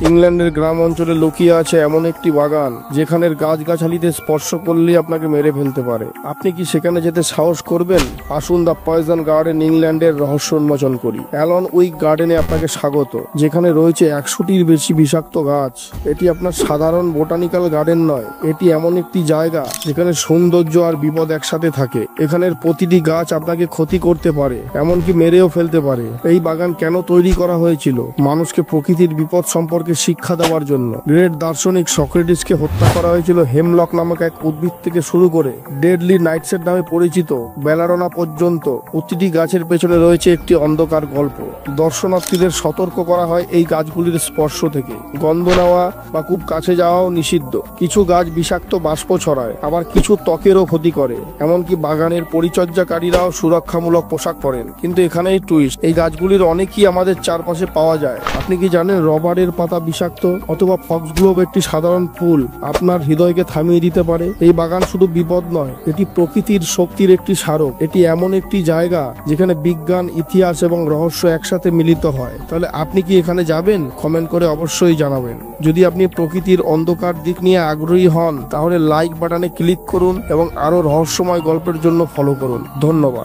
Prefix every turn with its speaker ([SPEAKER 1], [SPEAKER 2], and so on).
[SPEAKER 1] ইংল্যান্ডের গ্রাম অঞ্চলে লুকিয়ে আছে এমন একটি বাগান যেখানের গাছগাছালিতে স্পর্শ করলে আপনাকে মেরে ফেলতে পারে। আপনি কি সেখানে যেতে সাহস করবেন? আসুন দ্য পয়জন গার্ডেন ইংল্যান্ডের রহস্য উন্মোচন করি। অ্যালন উইক গার্ডেনে আপনাকে স্বাগত, যেখানে রয়েছে 100টির বেশি বিষাক্ত গাছ। এটি আপনার সাধারণ বোটানিক্যাল গার্ডেন নয়, এটি এমন একটি জায়গা যেখানে সৌন্দর্য আর বিপদ একসাথে থাকে। এখানের প্রতিটি গাছ আপনাকে ক্ষতি করতে পারে, এমনকি মেরেও ফেলতে পারে। এই বাগান কেন তৈরি করা হয়েছিল? মানুষকে প্রকৃতির বিপদ সম্পর্কে শিক্ষা দেওয়ার জন্য। গ্রেট দার্শনিক সক্রেটিসকে হত্যা করা হয়েছিল হেমলক নামক এক উদ্ভিদ থেকে শুরু করে ডেডলি নাইটসেট নামে পরিচিত বেলারোনা পর্যন্ত প্রতিটি গাছের পেছনে রয়েছে একটি অন্ধকার গল্প। দর্শনার্থীদের সতর্ক করা হয় এই গাছগুলির স্পর্শ থেকে। গন্ধ নেওয়া বা খুব কাছে যাওয়াও নিষিদ্ধ। কিছু গাছ বিষাক্ত বাষ্প ছড়ায়, আবার কিছু ত্বকেরও ক্ষতি করে। এমনকি বাগানের পরিচর্যাকারীরাও সুরক্ষামূলক পোশাক পরেন। কিন্তু এখানেই টুইস্ট, এই গাছগুলির অনেকই আমাদের চারপাশে পাওয়া যায়। আপনি কি জানেন রবারের পাতা বিষাক্ত, অথবা ফক্সগ্লোভ একটি সাধারণ ফুল আপনার হৃদয়কে থামিয়ে দিতে পারে? এই বাগান শুধু বিপদ নয়, এটি প্রকৃতির শক্তির একটি স্মারক। এটি এমন একটি জায়গা যেখানে বিজ্ঞান, ইতিহাস এবং রহস্য একসাথে মিলিত হয়। তাহলে আপনি কি এখানে যাবেন? কমেন্ট করে অবশ্যই জানাবেন। যদি আপনি প্রকৃতির অন্ধকার দিক নিয়ে আগ্রহী হন, তাহলে লাইক বাটনে ক্লিক করুন এবং আরো রহস্যময় গল্পের জন্য ফলো করুন। ধন্যবাদ।